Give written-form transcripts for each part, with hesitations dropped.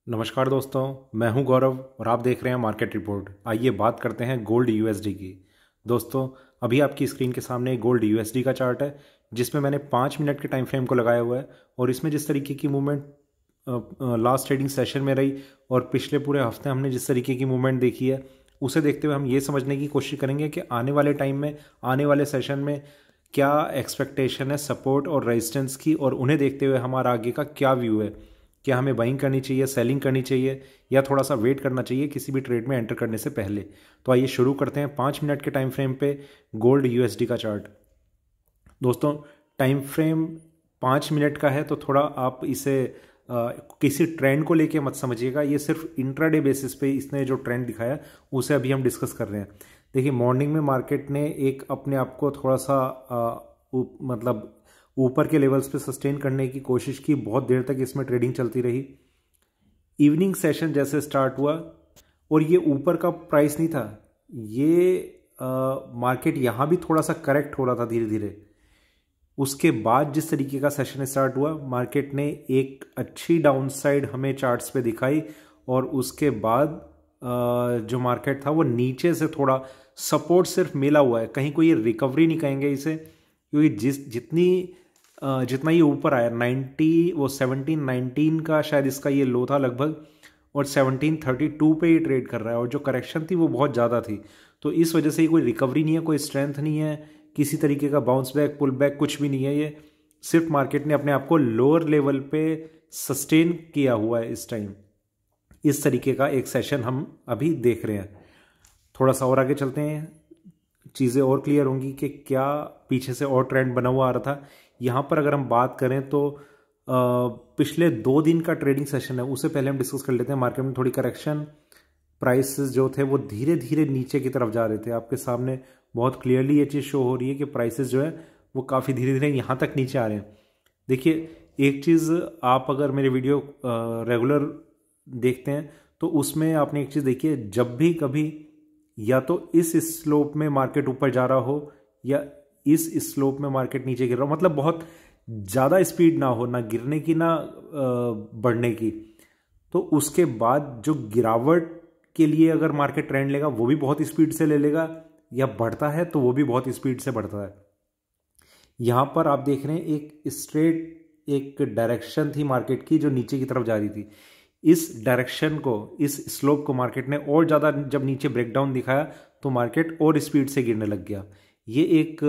नमस्कार दोस्तों, मैं हूं गौरव और आप देख रहे हैं मार्केट रिपोर्ट। आइए बात करते हैं गोल्ड यूएसडी की। दोस्तों, अभी आपकी स्क्रीन के सामने गोल्ड यूएसडी का चार्ट है जिसमें मैंने 5 मिनट के टाइम फ्रेम को लगाया हुआ है और इसमें जिस तरीके की मूवमेंट लास्ट ट्रेडिंग सेशन में रही और पिछले पूरे हफ्ते हमने जिस तरीके की मूवमेंट देखी है उसे देखते हुए हम ये समझने की कोशिश करेंगे कि आने वाले टाइम में, आने वाले सेशन में क्या एक्सपेक्टेशन है सपोर्ट और रेजिस्टेंस की, और उन्हें देखते हुए हमारा आगे का क्या व्यू है। क्या हमें बाइंग करनी चाहिए, सेलिंग करनी चाहिए, या थोड़ा सा वेट करना चाहिए किसी भी ट्रेड में एंटर करने से पहले। तो आइए शुरू करते हैं 5 मिनट के टाइम फ्रेम पे गोल्ड यूएसडी का चार्ट। दोस्तों, टाइम फ्रेम 5 मिनट का है तो थोड़ा आप इसे किसी ट्रेंड को लेके मत समझिएगा। ये सिर्फ इंट्राडे बेसिस पे इसने जो ट्रेंड दिखाया उसे अभी हम डिस्कस कर रहे हैं। देखिए, मॉर्निंग में मार्केट ने एक अपने आप को थोड़ा सा मतलब ऊपर के लेवल्स पे सस्टेन करने की कोशिश की। बहुत देर तक इसमें ट्रेडिंग चलती रही। इवनिंग सेशन जैसे स्टार्ट हुआ और ये ऊपर का प्राइस नहीं था, ये मार्केट यहाँ भी थोड़ा सा करेक्ट हो रहा था धीरे धीरे। उसके बाद जिस तरीके का सेशन स्टार्ट हुआ, मार्केट ने एक अच्छी डाउनसाइड हमें चार्ट्स पे दिखाई और उसके बाद जो मार्केट था वो नीचे से थोड़ा सपोर्ट सिर्फ मिला हुआ है। कहीं कोई रिकवरी नहीं कहेंगे इसे, क्योंकि जितना ये ऊपर आया 1719 का शायद इसका ये लो था लगभग, और 1732 पे ये ट्रेड कर रहा है और जो करेक्शन थी वो बहुत ज़्यादा थी। तो इस वजह से ये कोई रिकवरी नहीं है, कोई स्ट्रेंथ नहीं है, किसी तरीके का बाउंस बैक पुल बैक कुछ भी नहीं है। ये सिर्फ मार्केट ने अपने आप को लोअर लेवल पे सस्टेन किया हुआ है इस टाइम। इस तरीके का एक सेशन हम अभी देख रहे हैं। थोड़ा सा और आगे चलते हैं, चीज़ें और क्लियर होंगी कि क्या पीछे से और ट्रेंड बना हुआ आ रहा था। यहाँ पर अगर हम बात करें तो पिछले 2 दिन का ट्रेडिंग सेशन है, उससे पहले हम डिस्कस कर लेते हैं। मार्केट में थोड़ी करेक्शन, प्राइसेस जो थे वो धीरे धीरे नीचे की तरफ जा रहे थे। आपके सामने बहुत क्लियरली ये चीज़ शो हो रही है कि प्राइसेस जो है वो काफ़ी धीरे धीरे यहाँ तक नीचे आ रहे हैं। देखिए, एक चीज़ आप अगर मेरे वीडियो रेगुलर देखते हैं तो उसमें आपने एक चीज़ देखी है, जब भी कभी या तो इस स्लोप में मार्केट ऊपर जा रहा हो या इस स्लोप में मार्केट नीचे गिर रहा हो, मतलब बहुत ज़्यादा स्पीड ना हो, ना गिरने की ना बढ़ने की, तो उसके बाद जो गिरावट के लिए अगर मार्केट ट्रेंड लेगा वो भी बहुत स्पीड से ले लेगा, या बढ़ता है तो वो भी बहुत स्पीड से बढ़ता है। यहाँ पर आप देख रहे हैं एक स्ट्रेट एक डायरेक्शन थी मार्केट की जो नीचे की तरफ जा रही थी। इस डायरेक्शन को, इस स्लोप को मार्केट ने और ज़्यादा जब नीचे ब्रेकडाउन दिखाया तो मार्केट और स्पीड से गिरने लग गया। ये एक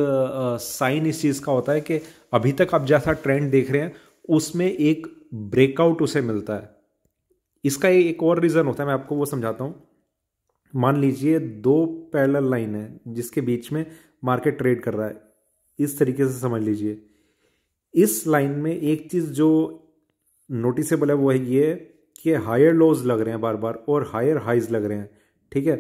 साइन इस चीज़ का होता है कि अभी तक आप जैसा ट्रेंड देख रहे हैं उसमें एक ब्रेकआउट उसे मिलता है। इसका एक और रीज़न होता है, मैं आपको वो समझाता हूँ। मान लीजिए 2 पैरेलल लाइन है जिसके बीच में मार्केट ट्रेड कर रहा है, इस तरीके से समझ लीजिए। इस लाइन में एक चीज़ जो नोटिसेबल है वो है ये कि हायर लोज लग रहे हैं बार बार और हायर हाइज लग रहे हैं, ठीक है।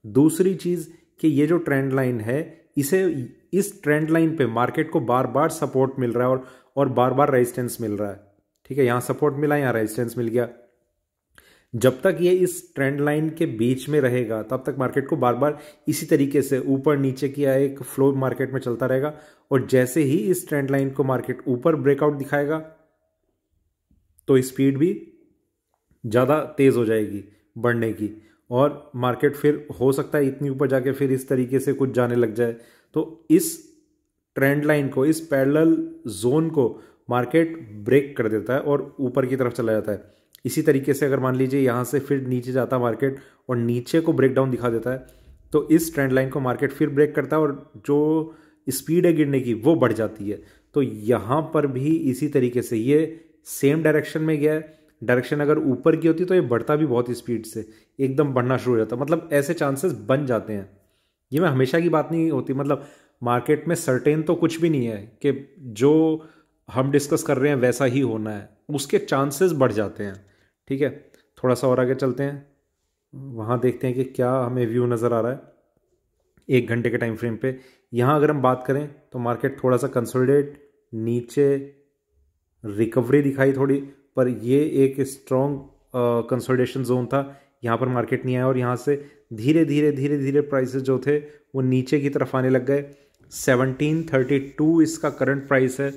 दूसरी चीज़ कि ये जो ट्रेंड लाइन है, इस ट्रेंड लाइन पे मार्केट को बार बार सपोर्ट मिल रहा है और बार बार रेजिस्टेंस मिल रहा है, ठीक है। यहाँ सपोर्ट मिला, यहाँ रेजिस्टेंस मिल गया। जब तक ये इस ट्रेंड लाइन के बीच में रहेगा तब तक मार्केट को बार बार इसी तरीके से ऊपर नीचे किया एक फ्लो मार्केट में चलता रहेगा, और जैसे ही इस ट्रेंड लाइन को मार्केट ऊपर ब्रेकआउट दिखाएगा तो स्पीड भी ज़्यादा तेज़ हो जाएगी बढ़ने की, और मार्केट फिर हो सकता है इतनी ऊपर जाके फिर इस तरीके से कुछ जाने लग जाए। तो इस ट्रेंड लाइन को, इस पैरेलल जोन को मार्केट ब्रेक कर देता है और ऊपर की तरफ चला जाता है। इसी तरीके से अगर मान लीजिए यहाँ से फिर नीचे जाता है मार्केट और नीचे को ब्रेकडाउन दिखा देता है तो इस ट्रेंड लाइन को मार्केट फिर ब्रेक करता है और जो स्पीड है गिरने की वो बढ़ जाती है। तो यहाँ पर भी इसी तरीके से ये सेम डायरेक्शन में गया है। डायरेक्शन अगर ऊपर की होती तो ये बढ़ता भी बहुत स्पीड से, एकदम बढ़ना शुरू हो जाता, मतलब ऐसे चांसेस बन जाते हैं। ये मैं हमेशा की बात नहीं होती, मतलब मार्केट में सर्टेन तो कुछ भी नहीं है कि जो हम डिस्कस कर रहे हैं वैसा ही होना है, उसके चांसेस बढ़ जाते हैं, ठीक है। थोड़ा सा और आगे चलते हैं, वहाँ देखते हैं कि क्या हमें व्यू नज़र आ रहा है 1 घंटे के टाइम फ्रेम पे। यहाँ अगर हम बात करें तो मार्केट थोड़ा सा कंसोलिडेट, नीचे रिकवरी दिखाई थोड़ी, पर ये एक स्ट्रॉन्ग कंसोलिडेशन जोन था। यहाँ पर मार्केट नहीं आया और यहाँ से धीरे धीरे प्राइसेस जो थे वो नीचे की तरफ आने लग गए। 1732 इसका करंट प्राइस है।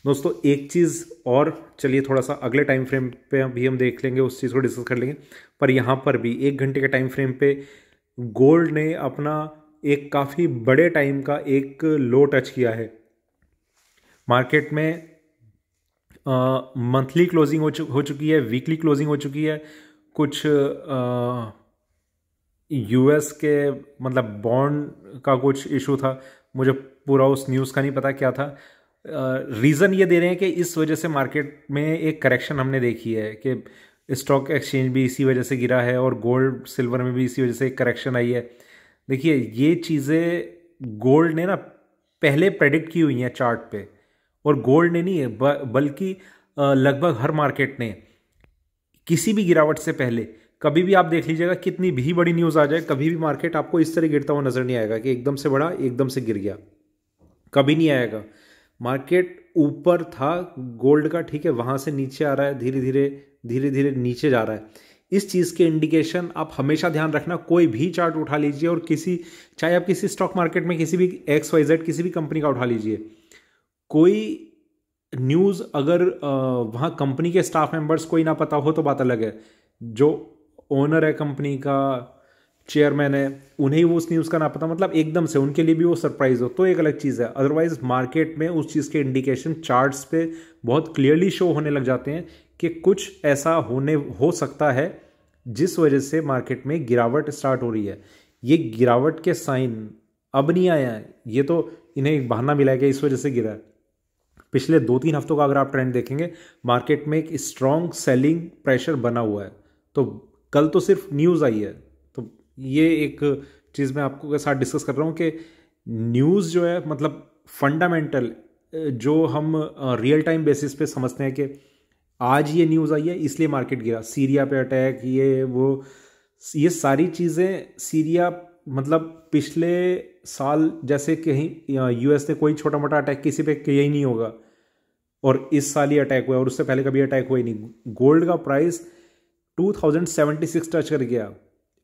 दोस्तों एक चीज़ और, चलिए थोड़ा सा अगले टाइम फ्रेम पे भी हम देख लेंगे, उस चीज़ को डिस्कस कर लेंगे। पर यहाँ पर भी 1 घंटे के टाइम फ्रेम पे गोल्ड ने अपना एक काफ़ी बड़े टाइम का एक लो टच किया है। मार्केट में मंथली क्लोजिंग हो चुकी है, वीकली क्लोजिंग हो चुकी है। कुछ यूएस के मतलब बॉन्ड का कुछ इशू था, मुझे पूरा उस न्यूज़ का नहीं पता क्या था। रीज़न ये दे रहे हैं कि इस वजह से मार्केट में एक करेक्शन हमने देखी है कि स्टॉक एक्सचेंज भी इसी वजह से गिरा है और गोल्ड सिल्वर में भी इसी वजह से एक करेक्शन आई है। देखिए ये चीज़ें गोल्ड ने ना पहले प्रेडिक्ट की हुई हैं चार्ट पे, और गोल्ड ने नहीं है बल्कि लगभग हर मार्केट ने किसी भी गिरावट से पहले, कभी भी आप देख लीजिएगा कितनी भी बड़ी न्यूज़ आ जाए, कभी भी मार्केट आपको इस तरह गिरता हुआ नजर नहीं आएगा कि एकदम से बढ़ा एकदम से गिर गया, कभी नहीं आएगा। मार्केट ऊपर था गोल्ड का, ठीक है, वहां से नीचे आ रहा है, धीरे धीरे नीचे जा रहा है। इस चीज़ के इंडिकेशन आप हमेशा ध्यान रखना, कोई भी चार्ट उठा लीजिए और चाहे आप किसी स्टॉक मार्केट में किसी भी XYZ किसी भी कंपनी का उठा लीजिए, कोई न्यूज़ अगर वहाँ कंपनी के स्टाफ मेंबर्स को ही ना पता हो तो बात अलग है। जो ओनर है कंपनी का, चेयरमैन है, उन्हें वो उस न्यूज़ का ना पता, मतलब एकदम से उनके लिए भी वो सरप्राइज हो तो एक अलग चीज़ है। अदरवाइज मार्केट में उस चीज़ के इंडिकेशन चार्ट्स पे बहुत क्लियरली शो होने लग जाते हैं कि कुछ ऐसा हो सकता है जिस वजह से मार्केट में गिरावट स्टार्ट हो रही है। ये गिरावट के साइन अब नहीं आया है, ये तो इन्हें एक बहाना मिला है कि इस वजह से गिरा है। पिछले 2-3 हफ्तों का अगर आप ट्रेंड देखेंगे, मार्केट में एक स्ट्रॉन्ग सेलिंग प्रेशर बना हुआ है। तो कल तो सिर्फ न्यूज़ आई है, तो ये एक चीज़ मैं आपको के साथ डिस्कस कर रहा हूँ कि न्यूज़ जो है मतलब फंडामेंटल, जो हम रियल टाइम बेसिस पे समझते हैं कि आज ये न्यूज़ आई है इसलिए मार्केट गिरा, सीरिया पे अटैक, ये वो, ये सारी चीज़ें, सीरिया मतलब पिछले साल जैसे कहीं यूएस ने कोई छोटा मोटा अटैक किसी पे किया ही नहीं होगा, और इस साल ही अटैक हुआ, और उससे पहले कभी अटैक हुआ ही नहीं। गोल्ड का प्राइस 2076 टच कर गया।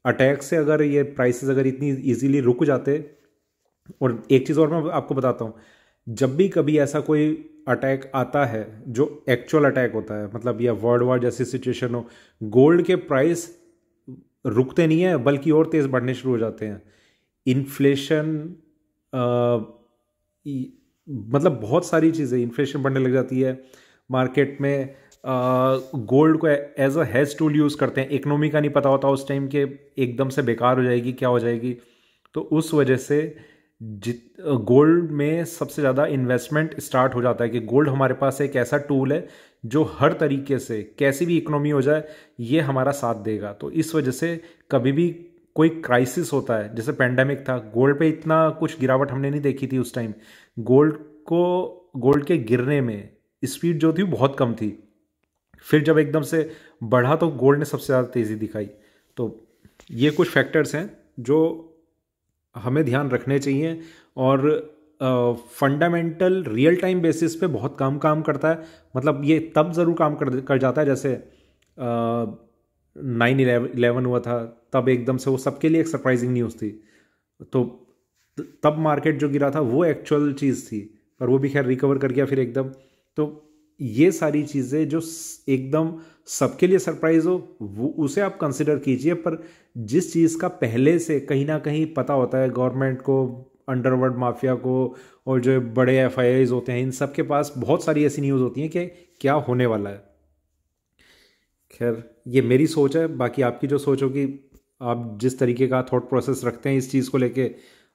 अटैक से अगर ये प्राइसेस अगर इतनी इजीली रुक जाते, और एक चीज़ और मैं आपको बताता हूँ, जब भी कभी ऐसा कोई अटैक आता है जो एक्चुअल अटैक होता है, मतलब या वर्ल्ड वॉर जैसी सिचुएशन हो, गोल्ड के प्राइस रुकते नहीं है बल्कि और तेज़ बढ़ने शुरू हो जाते हैं। इन्फ्लेशन, मतलब बहुत सारी चीज़ें, इन्फ्लेशन बढ़ने लग जाती है मार्केट में। गोल्ड को as a hedge tool use करते हैं, इकोनॉमी का नहीं पता होता उस टाइम के एकदम से बेकार हो जाएगी क्या हो जाएगी, तो उस वजह से गोल्ड में सबसे ज़्यादा इन्वेस्टमेंट स्टार्ट हो जाता है कि गोल्ड हमारे पास एक ऐसा टूल है जो हर तरीके से कैसी भी इकोनॉमी हो जाए ये हमारा साथ देगा। तो इस वजह से कभी भी कोई क्राइसिस होता है, जैसे पेंडेमिक था, गोल्ड पे इतना कुछ गिरावट हमने नहीं देखी थी उस टाइम। गोल्ड के गिरने में स्पीड जो थी बहुत कम थी, फिर जब एकदम से बढ़ा तो गोल्ड ने सबसे ज़्यादा तेज़ी दिखाई। तो ये कुछ फैक्टर्स हैं जो हमें ध्यान रखने चाहिए, और फंडामेंटल रियल टाइम बेसिस पे बहुत काम करता है। मतलब ये तब ज़रूर काम कर जाता है, जैसे 9/11 हुआ था, तब एकदम से वो सबके लिए एक सरप्राइजिंग न्यूज़ थी, तो तब मार्केट जो गिरा था वो एक्चुअल चीज़ थी, पर वो भी खैर रिकवर कर गया फिर एकदम। तो ये सारी चीज़ें जो एकदम सबके लिए सरप्राइज हो वो उसे आप कंसिडर कीजिए, पर जिस चीज़ का पहले से कहीं ना कहीं पता होता है गवर्नमेंट को, अंडरवर्ल्ड माफिया को, और जो बड़े FIIs होते हैं, इन सब के पास बहुत सारी ऐसी न्यूज़ होती हैं कि क्या होने वाला है। खैर ये मेरी सोच है, बाकी आपकी जो सोच होगी, आप जिस तरीके का थॉट प्रोसेस रखते हैं इस चीज़ को लेके,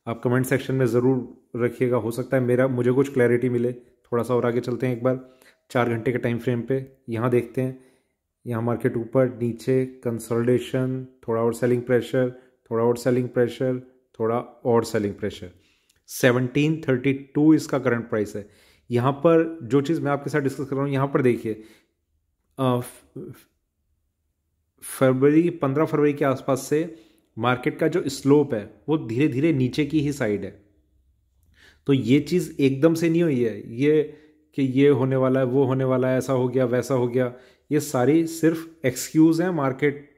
आप कमेंट सेक्शन में ज़रूर रखिएगा। हो सकता है मुझे कुछ क्लैरिटी मिले। थोड़ा सा और आगे चलते हैं, एक बार 4 घंटे के टाइम फ्रेम पे यहाँ देखते हैं। यहाँ मार्केट ऊपर नीचे कंसोलिडेशन, थोड़ा और सेलिंग प्रेशर, थोड़ा और सेलिंग प्रेशर, थोड़ा और सेलिंग प्रेशर। 1732 इसका करंट प्राइस है। यहाँ पर जो चीज़ मैं आपके साथ डिस्कस कर रहा हूँ, यहाँ पर देखिए 15 फरवरी के आसपास से मार्केट का जो स्लोप है वो धीरे धीरे नीचे की ही साइड है। तो ये चीज़ एकदम से नहीं हुई है, ये कि ये होने वाला है, वो होने वाला है, ऐसा हो गया वैसा हो गया, ये सारी सिर्फ एक्सक्यूज़ हैं मार्केट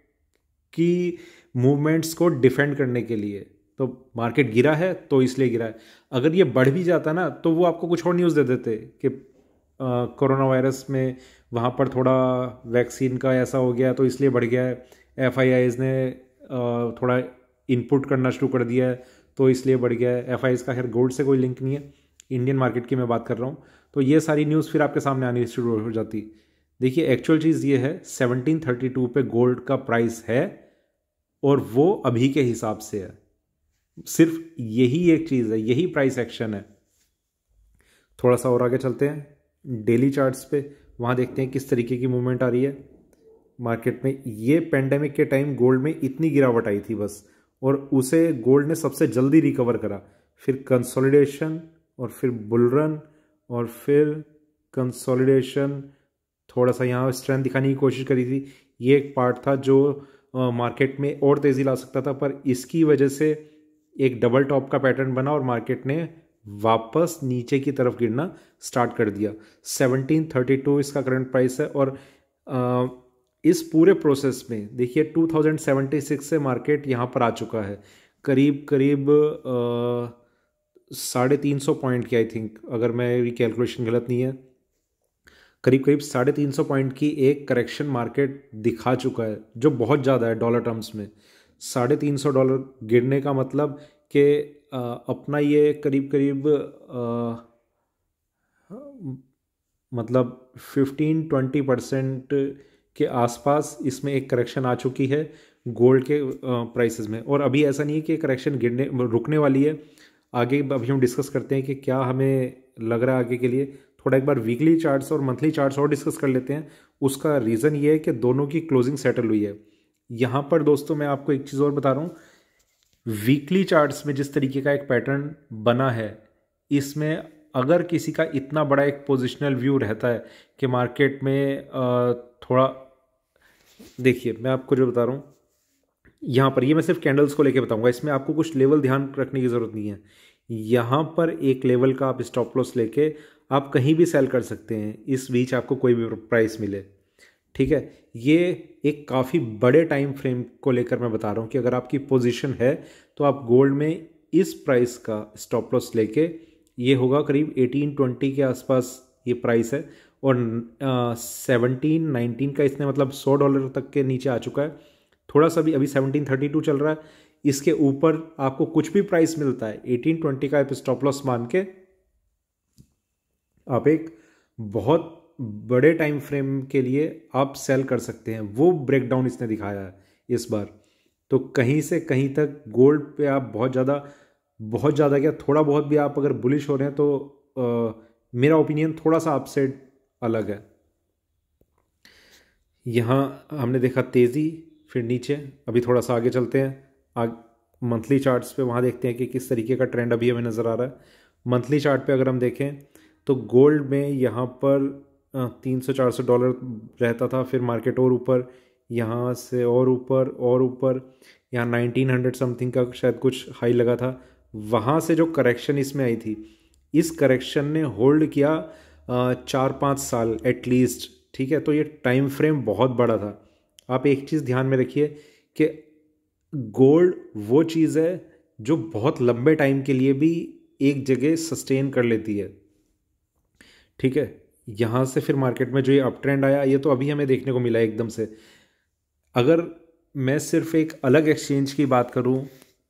की मूवमेंट्स को डिफेंड करने के लिए। तो मार्केट गिरा है तो इसलिए गिरा है, अगर ये बढ़ भी जाता ना तो वो आपको कुछ और न्यूज़ दे देते कि कोरोना वायरस में वहाँ पर थोड़ा वैक्सीन का ऐसा हो गया तो इसलिए बढ़ गया है। एफआईआईज ने थोड़ा इनपुट करना शुरू कर दिया है तो इसलिए बढ़ गया है। एफआईआईज का खैर गोल्ड से कोई लिंक नहीं है, इंडियन मार्केट की मैं बात कर रहा हूँ। तो ये सारी न्यूज़ फिर आपके सामने आनी शुरू हो जाती। देखिए एक्चुअल चीज़ ये है 1732 पे गोल्ड का प्राइस है और वो अभी के हिसाब से है। सिर्फ यही एक चीज़ है, यही प्राइस एक्शन है। थोड़ा सा और आगे चलते हैं डेली चार्ट्स पे, वहाँ देखते हैं किस तरीके की मूवमेंट आ रही है मार्केट में। ये पेंडेमिक के टाइम गोल्ड में इतनी गिरावट आई थी बस, और उसे गोल्ड ने सबसे जल्दी रिकवर करा। फिर कंसोलिडेशन और फिर बुल रन और फिर कंसोलिडेशन, थोड़ा सा यहाँ स्ट्रेंथ दिखाने की कोशिश करी थी। ये एक पार्ट था जो मार्केट में और तेज़ी ला सकता था, पर इसकी वजह से एक डबल टॉप का पैटर्न बना और मार्केट ने वापस नीचे की तरफ गिरना स्टार्ट कर दिया। 1732 इसका करंट प्राइस है। और इस पूरे प्रोसेस में देखिए 2076 से मार्केट यहाँ पर आ चुका है, करीब करीब 350 पॉइंट की, आई थिंक अगर मेरी कैलकुलेशन गलत नहीं है, करीब करीब 350 पॉइंट की एक करेक्शन मार्केट दिखा चुका है, जो बहुत ज़्यादा है डॉलर टर्म्स में। $350 गिरने का मतलब कि अपना ये करीब करीब मतलब 15-20% के आसपास इसमें एक करेक्शन आ चुकी है गोल्ड के प्राइसेस में। और अभी ऐसा नहीं है कि करेक्शन गिरने रुकने वाली है, आगे अभी हम डिस्कस करते हैं कि क्या हमें लग रहा है आगे के लिए। थोड़ा एक बार वीकली चार्ट्स और मंथली चार्ट्स और डिस्कस कर लेते हैं। उसका रीज़न ये है कि दोनों की क्लोजिंग सेटल हुई है। यहाँ पर दोस्तों मैं आपको एक चीज़ और बता रहा हूँ, वीकली चार्ट्स में जिस तरीके का एक पैटर्न बना है, इसमें अगर किसी का इतना बड़ा एक पोजिशनल व्यू रहता है कि मार्केट में थोड़ा, देखिए मैं आपको जो बता रहा हूँ यहाँ पर, ये मैं सिर्फ कैंडल्स को लेके बताऊंगा, इसमें आपको कुछ लेवल ध्यान रखने की ज़रूरत नहीं है। यहाँ पर एक लेवल का आप स्टॉप लॉस लेके आप कहीं भी सेल कर सकते हैं, इस बीच आपको कोई भी प्राइस मिले, ठीक है। ये एक काफ़ी बड़े टाइम फ्रेम को लेकर मैं बता रहा हूँ कि अगर आपकी पोजीशन है तो आप गोल्ड में इस प्राइस का स्टॉप लॉस लेके, ये होगा करीब 1820 के आसपास ये प्राइस है, और 1719 का इसने मतलब $100 तक के नीचे आ चुका है। थोड़ा सा भी अभी 1732 चल रहा है, इसके ऊपर आपको कुछ भी प्राइस मिलता है 1820 का आप स्टॉप लॉस मान के आप एक बहुत बड़े टाइम फ्रेम के लिए आप सेल कर सकते हैं। वो ब्रेकडाउन इसने दिखाया है इस बार। तो कहीं से कहीं तक गोल्ड पे आप बहुत ज़्यादा क्या, थोड़ा बहुत भी आप अगर बुलिश हो रहे हैं तो मेरा ओपिनियन थोड़ा सा आपसे अलग है। यहाँ हमने देखा तेज़ी, फिर नीचे। अभी थोड़ा सा आगे चलते हैं मंथली चार्ट्स पे, वहाँ देखते हैं कि किस तरीके का ट्रेंड अभी हमें नज़र आ रहा है। मंथली चार्ट पे अगर हम देखें तो गोल्ड में यहाँ पर $300-400 रहता था, फिर मार्केट और ऊपर, यहाँ से और ऊपर और ऊपर, यहाँ 1900 समथिंग का शायद कुछ हाई लगा था। वहाँ से जो करेक्शन इसमें आई थी, इस करेक्शन ने होल्ड किया 4-5 साल एटलीस्ट, ठीक है। तो ये टाइम फ्रेम बहुत बड़ा था। आप एक चीज़ ध्यान में रखिए कि गोल्ड वो चीज़ है जो बहुत लंबे टाइम के लिए भी एक जगह सस्टेन कर लेती है, ठीक है। यहाँ से फिर मार्केट में जो ये अप ट्रेंड आया, ये तो अभी हमें देखने को मिला एकदम से। अगर मैं सिर्फ एक अलग एक्सचेंज की बात करूँ,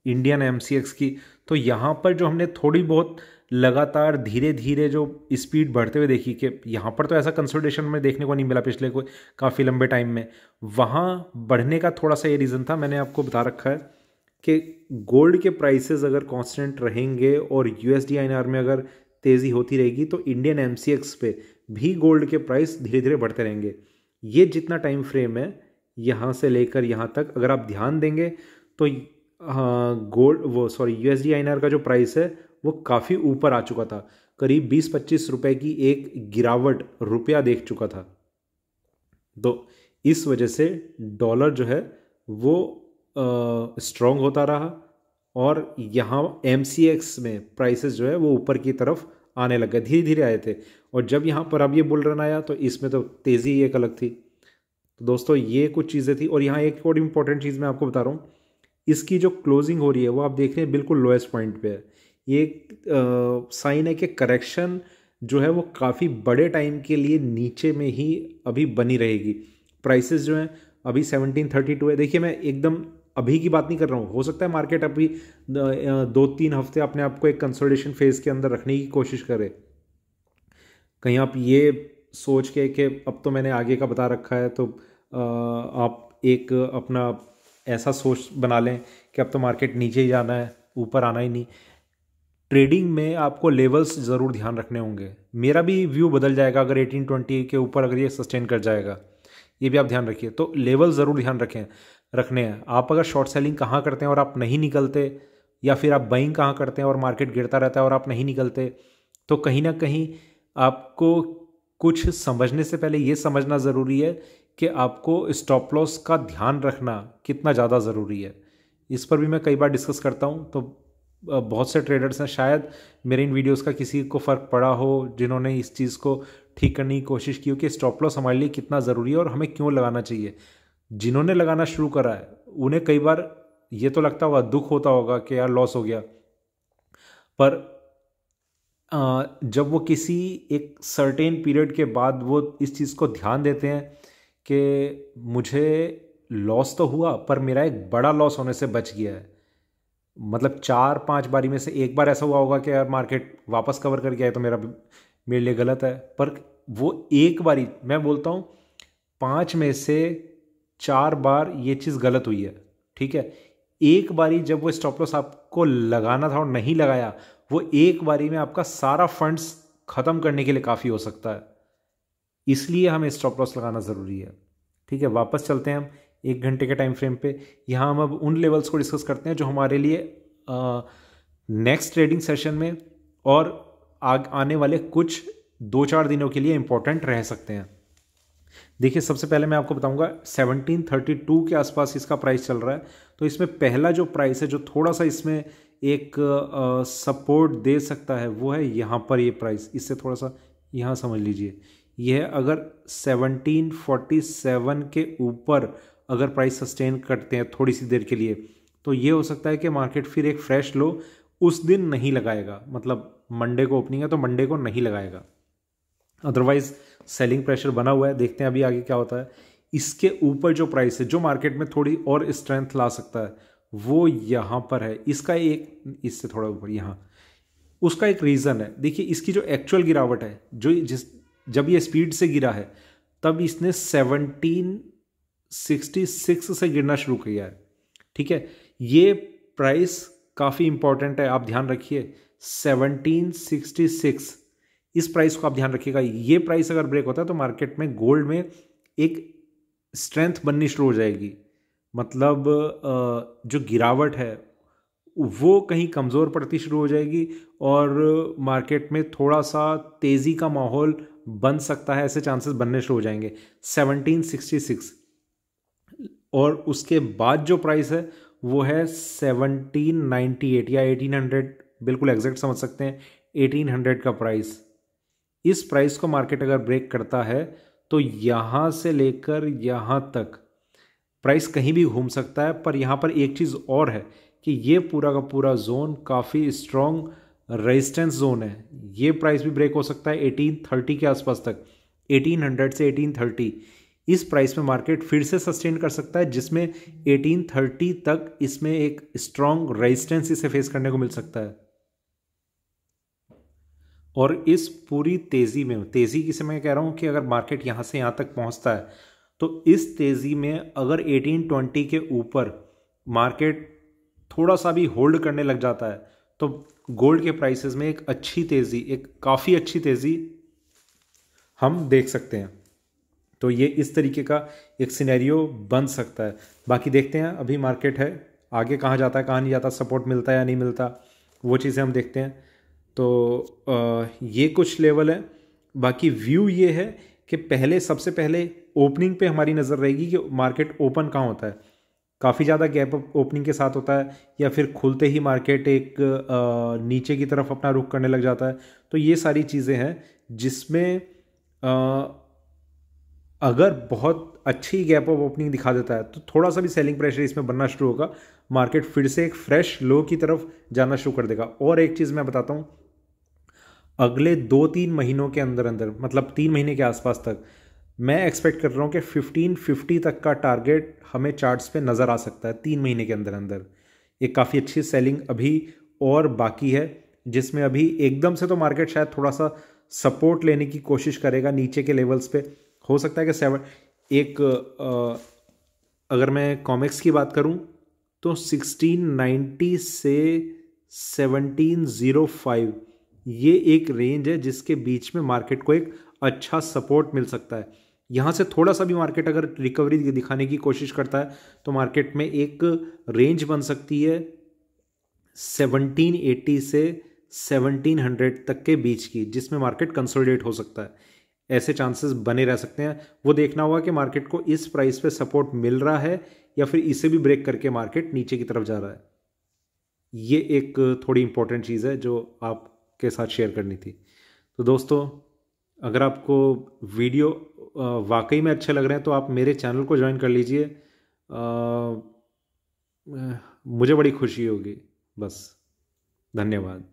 इंडियन MCX की, तो यहाँ पर जो हमने थोड़ी बहुत लगातार धीरे धीरे जो स्पीड बढ़ते हुए देखी, कि यहाँ पर तो ऐसा कंसोलिडेशन में देखने को नहीं मिला पिछले कोई काफ़ी लंबे टाइम में। वहाँ बढ़ने का थोड़ा सा ये रीज़न था, मैंने आपको बता रखा है कि गोल्ड के प्राइसेस अगर कांस्टेंट रहेंगे और USD INR में अगर तेज़ी होती रहेगी तो इंडियन MCX पे भी गोल्ड के प्राइस धीरे धीरे बढ़ते रहेंगे। ये जितना टाइम फ्रेम है यहाँ से लेकर यहाँ तक अगर आप ध्यान देंगे तो USD INR का जो प्राइस है वो काफ़ी ऊपर आ चुका था, करीब 20-25 रुपए की एक गिरावट रुपया देख चुका था। तो इस वजह से डॉलर जो है वो स्ट्रॉन्ग होता रहा और यहाँ MCX में प्राइसेस जो है वो ऊपर की तरफ आने लग गए, धीरे धीरे आए थे। और जब यहाँ पर अब ये बुल रन आया तो इसमें तो तेज़ी एक अलग थी। तो दोस्तों ये कुछ चीज़ें थी। और यहाँ एक और इम्पॉर्टेंट चीज़ मैं आपको बता रहा हूँ, इसकी जो क्लोजिंग हो रही है वो आप देख रहे हैं बिल्कुल लोएस्ट पॉइंट पे है। ये एक साइन है कि करेक्शन जो है वो काफ़ी बड़े टाइम के लिए नीचे में ही अभी बनी रहेगी। प्राइसेस जो हैं अभी 1732 है। देखिए मैं एकदम अभी की बात नहीं कर रहा हूँ, हो सकता है मार्केट अभी 2-3 हफ्ते अपने आप को एक कंसोलिडेशन फेज के अंदर रखने की कोशिश करे। कहीं आप ये सोच के कि अब तो मैंने आगे का बता रखा है तो आप एक अपना ऐसा सोच बना लें कि अब तो मार्केट नीचे ही जाना है, ऊपर आना ही नहीं। ट्रेडिंग में आपको लेवल्स ज़रूर ध्यान रखने होंगे। मेरा भी व्यू बदल जाएगा अगर 1820 के ऊपर अगर ये सस्टेन कर जाएगा, ये भी आप ध्यान रखिए। तो लेवल ज़रूर ध्यान रखने हैं। आप अगर शॉर्ट सेलिंग कहाँ करते हैं और आप नहीं निकलते, या फिर आप बाइंग कहाँ करते हैं और मार्केट गिरता रहता है और आप नहीं निकलते, तो कहीं ना कहीं आपको कुछ समझने से पहले ये समझना ज़रूरी है कि आपको स्टॉप लॉस का ध्यान रखना कितना ज़्यादा ज़रूरी है। इस पर भी मैं कई बार डिस्कस करता हूँ। तो बहुत से ट्रेडर्स हैं, शायद मेरे इन वीडियोस का किसी को फ़र्क पड़ा हो जिन्होंने इस चीज़ को ठीक करने की कोशिश की हो कि स्टॉप लॉस हमारे लिए कितना ज़रूरी है और हमें क्यों लगाना चाहिए। जिन्होंने लगाना शुरू करा है उन्हें कई बार ये तो लगता होगा, दुख होता होगा कि यार लॉस हो गया, पर जब वो किसी एक सर्टेन पीरियड के बाद वो इस चीज़ को ध्यान देते हैं कि मुझे लॉस तो हुआ पर मेरा एक बड़ा लॉस होने से बच गया है, मतलब 4-5 बारी में से एक बार ऐसा हुआ होगा कि यार मार्केट वापस कवर कर गया है तो मेरे लिए गलत है, पर वो एक बारी, मैं बोलता हूँ 5 में से 4 बार ये चीज़ गलत हुई है, ठीक है। एक बारी जब वो स्टॉप लॉस आपको लगाना था और नहीं लगाया, वो एक बारी में आपका सारा फंड्स ख़त्म करने के लिए काफ़ी हो सकता है। इसलिए हमें स्टॉप लॉस लगाना ज़रूरी है, ठीक है। वापस चलते हैं हम 1 घंटे के टाइम फ्रेम पे। यहाँ हम अब उन लेवल्स को डिस्कस करते हैं जो हमारे लिए नेक्स्ट ट्रेडिंग सेशन में और आने वाले कुछ 2-4 दिनों के लिए इंपॉर्टेंट रह सकते हैं। देखिए सबसे पहले मैं आपको बताऊंगा 1732 के आसपास इसका प्राइस चल रहा है। तो इसमें पहला जो प्राइस है जो थोड़ा सा इसमें एक सपोर्ट दे सकता है वो है यहाँ पर ये प्राइस। इससे थोड़ा सा यहाँ समझ लीजिए, यह अगर 1747 के ऊपर अगर प्राइस सस्टेन करते हैं थोड़ी सी देर के लिए, तो ये हो सकता है कि मार्केट फिर एक फ्रेश लो उस दिन नहीं लगाएगा, मतलब मंडे को ओपनिंग है तो मंडे को नहीं लगाएगा। अदरवाइज सेलिंग प्रेशर बना हुआ है, देखते हैं अभी आगे क्या होता है। इसके ऊपर जो प्राइस है जो मार्केट में थोड़ी और स्ट्रेंथ ला सकता है वो यहाँ पर है। इसका एक, इससे थोड़ा ऊपर यहाँ, उसका एक रीज़न है। देखिए इसकी जो एक्चुअल गिरावट है, जब ये स्पीड से गिरा है तब इसने 1766 से गिरना शुरू किया है, ठीक है। ये प्राइस काफ़ी इंपॉर्टेंट है, आप ध्यान रखिए 1766, इस प्राइस को आप ध्यान रखिएगा। ये प्राइस अगर ब्रेक होता है तो मार्केट में गोल्ड में एक स्ट्रेंथ बननी शुरू हो जाएगी, मतलब जो गिरावट है वो कहीं कमज़ोर पड़ती शुरू हो जाएगी और मार्केट में थोड़ा सा तेज़ी का माहौल बन सकता है, ऐसे चांसेस बनने शुरू हो जाएंगे 1766। और उसके बाद जो प्राइस है वो है 1798 या 1800, बिल्कुल एग्जैक्ट समझ सकते हैं 1800 का प्राइस। इस प्राइस को मार्केट अगर ब्रेक करता है तो यहाँ से लेकर यहाँ तक प्राइस कहीं भी घूम सकता है। पर यहाँ पर एक चीज़ और है कि ये पूरा का पूरा जोन काफ़ी स्ट्रॉन्ग रेजिस्टेंस जोन है। ये प्राइस भी ब्रेक हो सकता है 1830 के आसपास तक, 1800 से 1830 इस प्राइस में मार्केट फिर से सस्टेन कर सकता है, जिसमें 1830 तक इसमें एक स्ट्रॉन्ग रेजिस्टेंस इसे फेस करने को मिल सकता है। और इस पूरी तेज़ी में, तेज़ी किसे मैं कह रहा हूँ कि अगर मार्केट यहाँ से यहाँ तक पहुँचता है तो इस तेज़ी में अगर 1820 के ऊपर मार्केट थोड़ा सा भी होल्ड करने लग जाता है तो गोल्ड के प्राइसेस में एक अच्छी तेज़ी, एक काफ़ी अच्छी तेज़ी हम देख सकते हैं। तो ये इस तरीके का एक सिनेरियो बन सकता है। बाकी देखते हैं अभी मार्केट है आगे कहाँ जाता है कहाँ नहीं जाता, सपोर्ट मिलता है या नहीं मिलता, वो चीज़ें हम देखते हैं। तो ये कुछ लेवल है। बाकी व्यू ये है कि सबसे पहले ओपनिंग पे हमारी नज़र रहेगी कि मार्केट ओपन कहाँ होता है, काफ़ी ज़्यादा गैप अप ओपनिंग के साथ होता है या फिर खुलते ही मार्केट एक नीचे की तरफ अपना रुख करने लग जाता है। तो ये सारी चीज़ें हैं जिसमें अगर बहुत अच्छी गैप अप ओपनिंग दिखा देता है तो थोड़ा सा भी सेलिंग प्रेशर इसमें बनना शुरू होगा, मार्केट फिर से एक फ्रेश लो की तरफ जाना शुरू कर देगा। और एक चीज़ मैं बताता हूँ, अगले 2-3 महीनों के अंदर अंदर, मतलब 3 महीने के आसपास तक मैं एक्सपेक्ट कर रहा हूँ कि 1550 तक का टारगेट हमें चार्ट्स पे नज़र आ सकता है 3 महीने के अंदर अंदर। एक काफ़ी अच्छी सेलिंग अभी और बाकी है, जिसमें अभी एकदम से तो मार्केट शायद थोड़ा सा सपोर्ट लेने की कोशिश करेगा नीचे के लेवल्स पे। हो सकता है कि अगर मैं कॉमिक्स की बात करूं तो 1690 से 1705 ये एक रेंज है जिसके बीच में मार्केट को एक अच्छा सपोर्ट मिल सकता है। यहाँ से थोड़ा सा भी मार्केट अगर रिकवरी दिखाने की कोशिश करता है तो मार्केट में एक रेंज बन सकती है 1780 से 1700 तक के बीच की, जिसमें मार्केट कंसोलिडेट हो सकता है। ऐसे चांसेस बने रह सकते हैं। वो देखना होगा कि मार्केट को इस प्राइस पे सपोर्ट मिल रहा है या फिर इसे भी ब्रेक करके मार्केट नीचे की तरफ जा रहा है। ये एक थोड़ी इंपॉर्टेंट चीज़ है जो आपके साथ शेयर करनी थी। तो दोस्तों, अगर आपको वीडियो वाकई में अच्छे लग रहे हैं तो आप मेरे चैनल को ज्वाइन कर लीजिए। मुझे बड़ी खुशी होगी। बस, धन्यवाद।